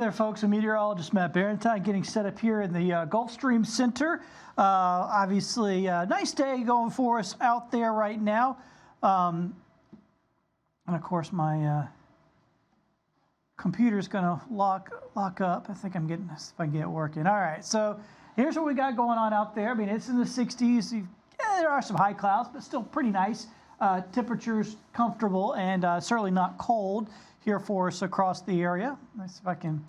There, folks. I'm meteorologist Matt Barentine getting set up here in the Gulfstream Center. Obviously, nice day going for us out there right now. And of course, my computer's going to lock up. I think I'm getting this if I can get it working. All right, so here's what we got going on out there. I mean, it's in the 60s. Yeah, there are some high clouds, but still pretty nice. Temperatures comfortable and certainly not cold here for us across the area. Let's see if I can.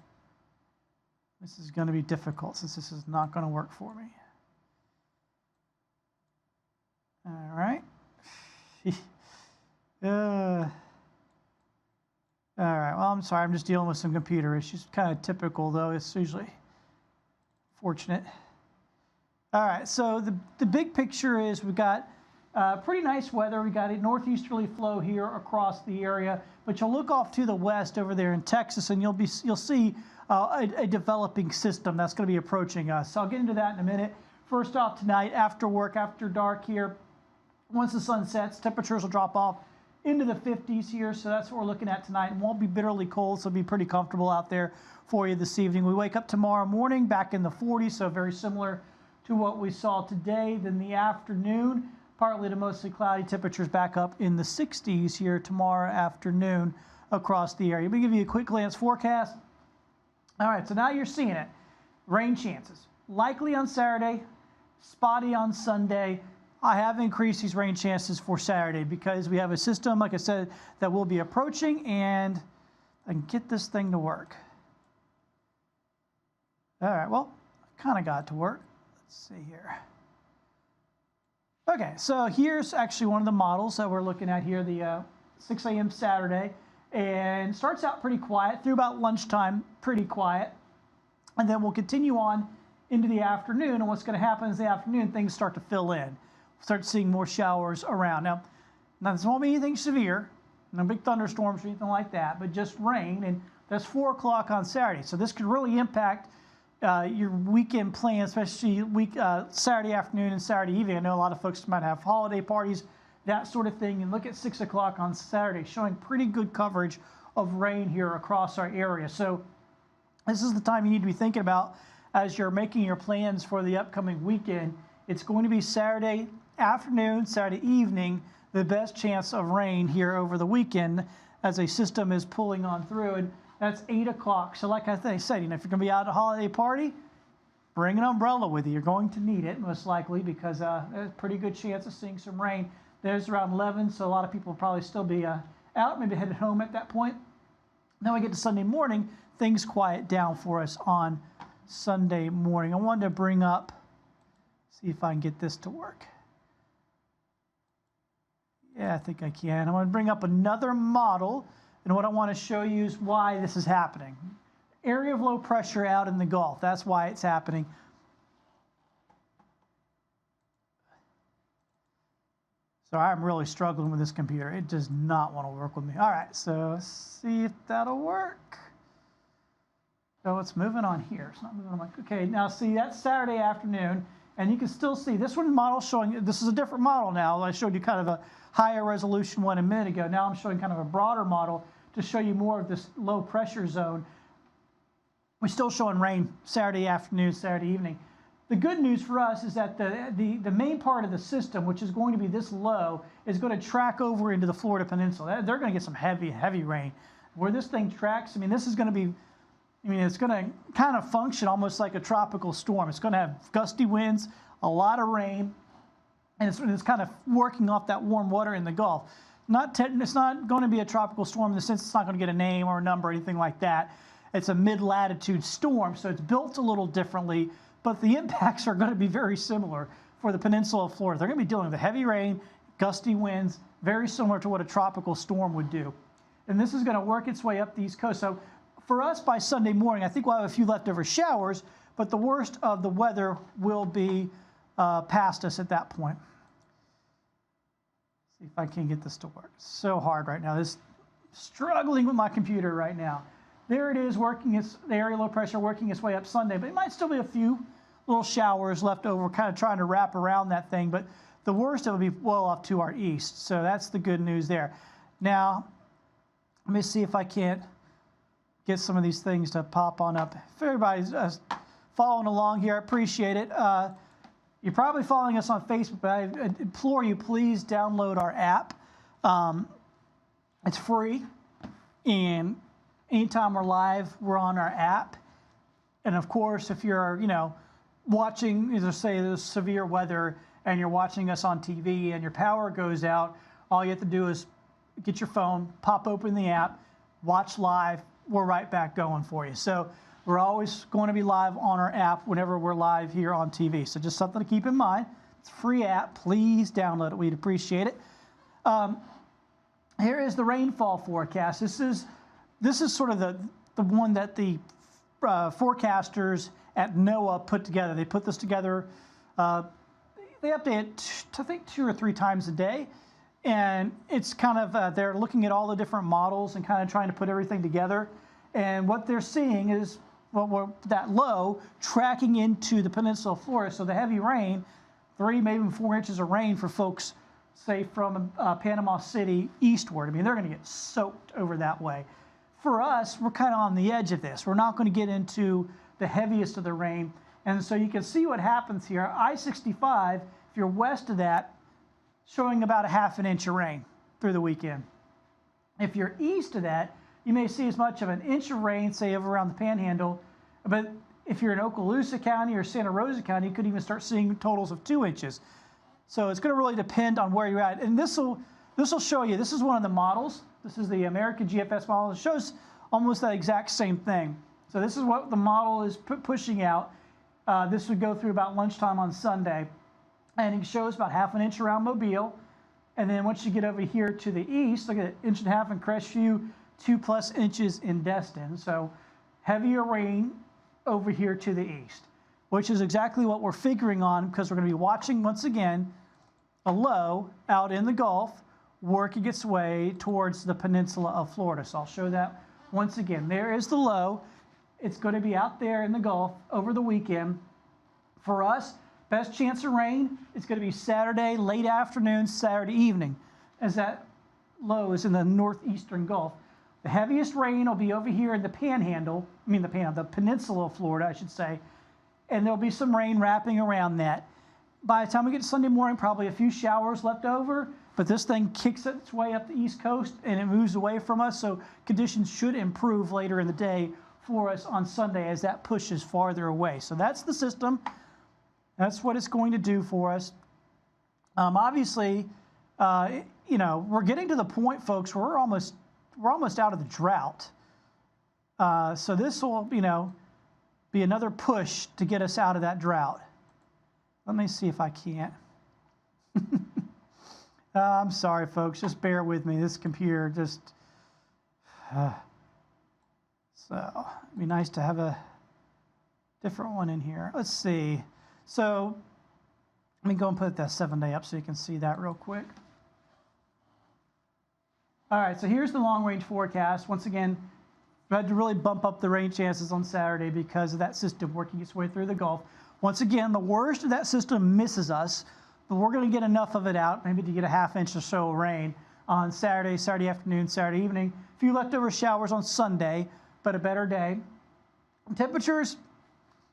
This is going to be difficult since this is not going to work for me. All right. All right. Well, I'm sorry. I'm just dealing with some computer issues. Kind of typical, though. It's usually fortunate. All right. So the big picture is we've got pretty nice weather. We got a northeasterly flow here across the area, but you'll look off to the west over there in Texas, and you'll see a developing system that's going to be approaching us. So I'll get into that in a minute. First off, tonight after work, after dark here, once the sun sets, temperatures will drop off into the 50s here. So that's what we're looking at tonight. It won't be bitterly cold, so it'll be pretty comfortable out there for you this evening. We wake up tomorrow morning back in the 40s, so very similar to what we saw today. Then the afternoon, partly to mostly cloudy, temperatures back up in the 60s here tomorrow afternoon across the area. Let me give you a quick glance forecast. All right, so now you're seeing it. Rain chances. Likely on Saturday, spotty on Sunday. I have increased these rain chances for Saturday because we have a system, like I said, that will be approaching, and I can get this thing to work. All right, well, I kind of got it to work. Let's see here. Okay, so here's actually one of the models that we're looking at here, the 6 a.m. Saturday, and starts out pretty quiet through about lunchtime, pretty quiet, and then we'll continue on into the afternoon, and what's going to happen is the afternoon things start to fill in. We'll start seeing more showers around. Now this won't be anything severe, no big thunderstorms or anything like that, but just rain, and that's 4 o'clock on Saturday, so this could really impact your weekend plans, especially Saturday afternoon and Saturday evening. I know a lot of folks might have holiday parties, that sort of thing. And look at 6 o'clock on Saturday, showing pretty good coverage of rain here across our area. So this is the time you need to be thinking about as you're making your plans for the upcoming weekend. It's going to be Saturday afternoon, Saturday evening, the best chance of rain here over the weekend as a system is pulling on through. And that's 8 o'clock. So like I said, if you're going to be out at a holiday party, bring an umbrella with you. You're going to need it, most likely, because there's a pretty good chance of seeing some rain. There's around 11, so a lot of people will probably still be out, maybe headed home at that point. Then we get to Sunday morning, things quiet down for us on Sunday morning. I wanted to bring up, see if I can get this to work. Yeah, I think I can. I want to bring up another model. And what I want to show you is why this is happening. Area of low pressure out in the Gulf. That's why it's happening. So I'm really struggling with this computer. It does not want to work with me. All right, so let's see if that'll work. So it's moving on here. It's not moving on. Okay, now see, that's Saturday afternoon. And you can still see this one model showing, this is a different model now. I showed you kind of a higher resolution one a minute ago. Now I'm showing kind of a broader model to show you more of this low pressure zone. We're still showing rain Saturday afternoon, Saturday evening. The good news for us is that the main part of the system, which is going to be this low, is going to track over into the Florida Peninsula. They're going to get some heavy rain. Where this thing tracks, I mean, this is going to be, it's going to kind of function almost like a tropical storm. It's going to have gusty winds, a lot of rain, and it's kind of working off that warm water in the Gulf. It's not going to be a tropical storm in the sense it's not going to get a name or a number or anything like that. It's a mid-latitude storm, so it's built a little differently, but the impacts are going to be very similar for the peninsula of Florida. They're going to be dealing with the heavy rain, gusty winds, very similar to what a tropical storm would do. And this is going to work its way up the East Coast. So for us by Sunday morning, I think we'll have a few leftover showers, but the worst of the weather will be past us at that point. See if I can get this to work. It's so hard right now. This struggling with my computer right now. There it is, the area low pressure working its way up Sunday, but it might still be a few little showers left over, kind of trying to wrap around that thing, but the worst of it will be well off to our east. So that's the good news there. Now, let me see if I can't get some of these things to pop on up. If everybody's following along here, I appreciate it. You're probably following us on Facebook, but I implore you, please download our app. It's free, and anytime we're live, we're on our app. And of course, if you're, watching, as I say, there's severe weather, and you're watching us on TV, and your power goes out, all you have to do is get your phone, pop open the app, watch live. We're right back going for you. So we're always going to be live on our app whenever we're live here on TV. So just something to keep in mind. It's a free app. Please download it. We'd appreciate it. Here is the rainfall forecast. This is sort of the one that the forecasters at NOAA put together. They put this together. They update it, I think, 2 or 3 times a day. And it's kind of, they're looking at all the different models and kind of trying to put everything together. And what they're seeing is that low tracking into the peninsula of Florida. So the heavy rain, 3, maybe even 4 inches of rain for folks, say, from Panama City eastward. I mean, they're going to get soaked over that way. For us, we're kind of on the edge of this. We're not going to get into the heaviest of the rain. And so you can see what happens here. I-65, if you're west of that, showing about a ½ an inch of rain through the weekend. If you're east of that, you may see as much of an inch of rain, say, over around the Panhandle. But if you're in Okaloosa County or Santa Rosa County, you could even start seeing totals of 2 inches. So it's going to really depend on where you're at. And this will show you, this is one of the models. This is the American GFS model. It shows almost that exact same thing. So this is what the model is pushing out. This would go through about lunchtime on Sunday. And it shows about ½ an inch around Mobile. And then once you get over here to the east, look at 1.5 inches in Crestview, 2+ inches in Destin. So heavier rain over here to the east, which is exactly what we're figuring on, because we're going to be watching, once again, a low out in the Gulf working its way towards the peninsula of Florida. So I'll show that once again. There is the low. It's going to be out there in the Gulf over the weekend. For us, best chance of rain, it's going to be Saturday, late afternoon, Saturday evening, as that low is in the northeastern Gulf. The heaviest rain will be over here in the Panhandle, the peninsula of Florida, I should say, and there'll be some rain wrapping around that. By the time we get to Sunday morning, probably a few showers left over, but this thing kicks its way up the East Coast and it moves away from us, so conditions should improve later in the day for us on Sunday as that pushes farther away. So that's the system. That's what it's going to do for us. Obviously, we're getting to the point, folks, where we're almost out of the drought. So this will, be another push to get us out of that drought. Let me see if I can't. I'm sorry, folks. Just bear with me. This computer just... So it'd be nice to have a different one in here. Let's see. So let me go and put that 7-day up so you can see that real quick. All right, so here's the long-range forecast. Once again, we had to really bump up the rain chances on Saturday because of that system working its way through the Gulf. Once again, the worst of that system misses us, but we're going to get enough of it out, maybe to get a ½ inch or so of rain on Saturday, Saturday afternoon, Saturday evening. A few leftover showers on Sunday, but a better day. Temperatures,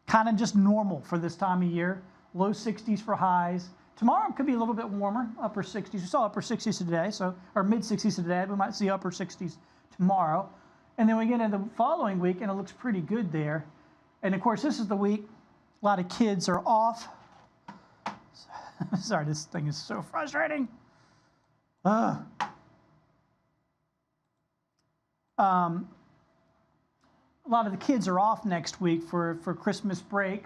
kind of just normal for this time of year. Low 60s for highs. Tomorrow could be a little bit warmer, upper 60s. We saw upper 60s today, or mid 60s today. We might see upper 60s tomorrow. And then we get into the following week, and it looks pretty good there. And of course, this is the week a lot of kids are off. Sorry, this thing is so frustrating. A lot of the kids are off next week for Christmas break,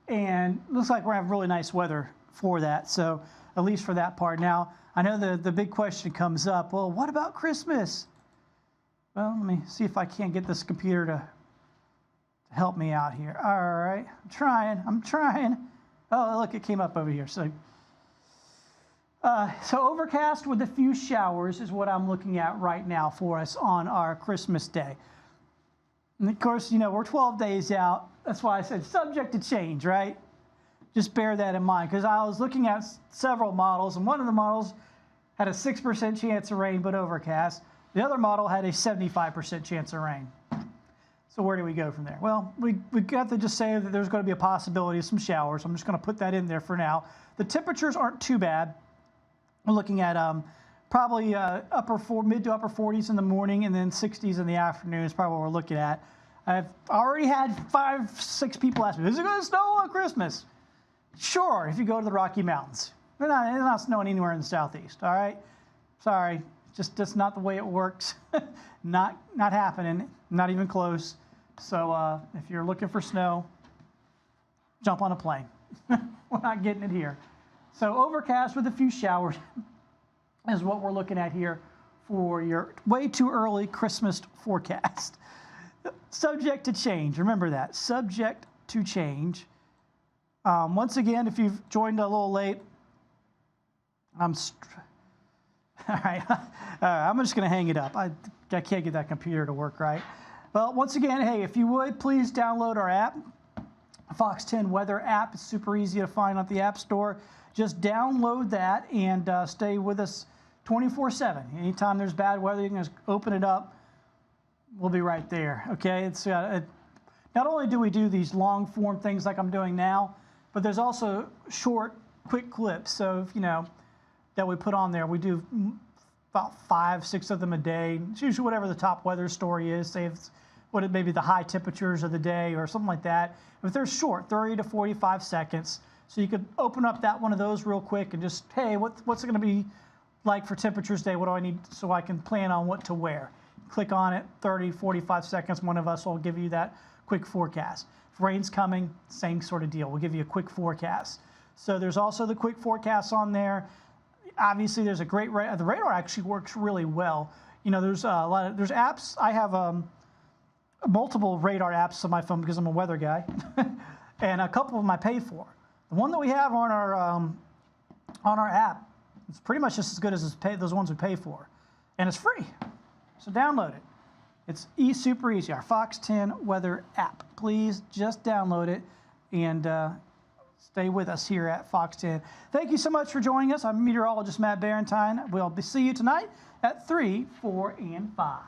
and it looks like we're going to have really nice weather for that, so at least for that part. Now, I know the big question comes up, well, what about Christmas? Well, let me see if I can't get this computer to help me out here. All right, I'm trying. Oh, look, it came up over here. So overcast with a few showers is what I'm looking at right now for us on our Christmas day. And of course, we're 12 days out. That's why I said subject to change, right? Just bear that in mind, because I was looking at several models, and one of the models had a 6% chance of rain but overcast. The other model had a 75% chance of rain. So where do we go from there? Well, we got to just say that there's going to be a possibility of some showers. I'm just going to put that in there for now. The temperatures aren't too bad. We're looking at probably mid to upper 40s in the morning, and then 60s in the afternoon is probably what we're looking at. I've already had 5, 6 people ask me, is it going to snow on Christmas? Sure, if you go to the Rocky Mountains. They're not snowing anywhere in the southeast, all right? Sorry, just not the way it works. not happening, not even close. So if you're looking for snow, jump on a plane. We're not getting it here. So overcast with a few showers is what we're looking at here for your way too early Christmas forecast. Subject to change. Remember that. Subject to change. Once again, if you've joined a little late, all right. I'm just going to hang it up. I can't get that computer to work right. Well, once again, hey, if you would, please download our app, Fox 10 Weather app. It's super easy to find at the App Store. Just download that and stay with us 24/7. Anytime there's bad weather, you can just open it up. We'll be right there, okay? It's not only do we do these long-form things like I'm doing now, but there's also short, quick clips. So, that we put on there. We do about 5, 6 of them a day. It's usually whatever the top weather story is. Say it's what it may be the high temperatures of the day or something like that. If they're short, 30 to 45 seconds. So you could open up one of those real quick and just, hey, what's it going to be like for temperatures today? What do I need so I can plan on what to wear? Click on it, 30, 45 seconds. One of us will give you that quick forecast. If rain's coming, same sort of deal. We'll give you a quick forecast. So there's also the quick forecasts on there. Obviously, there's a great the radar actually works really well. There's there's apps. I have multiple radar apps on my phone because I'm a weather guy, and a couple of them I pay for. The one that we have on our app, it's pretty much just as good as those ones we pay for, and it's free. So download it. It's super easy. Our Fox 10 Weather app. Please just download it and stay with us here at Fox 10. Thank you so much for joining us. I'm meteorologist Matt Barentine. We'll see you tonight at 3, 4, and 5.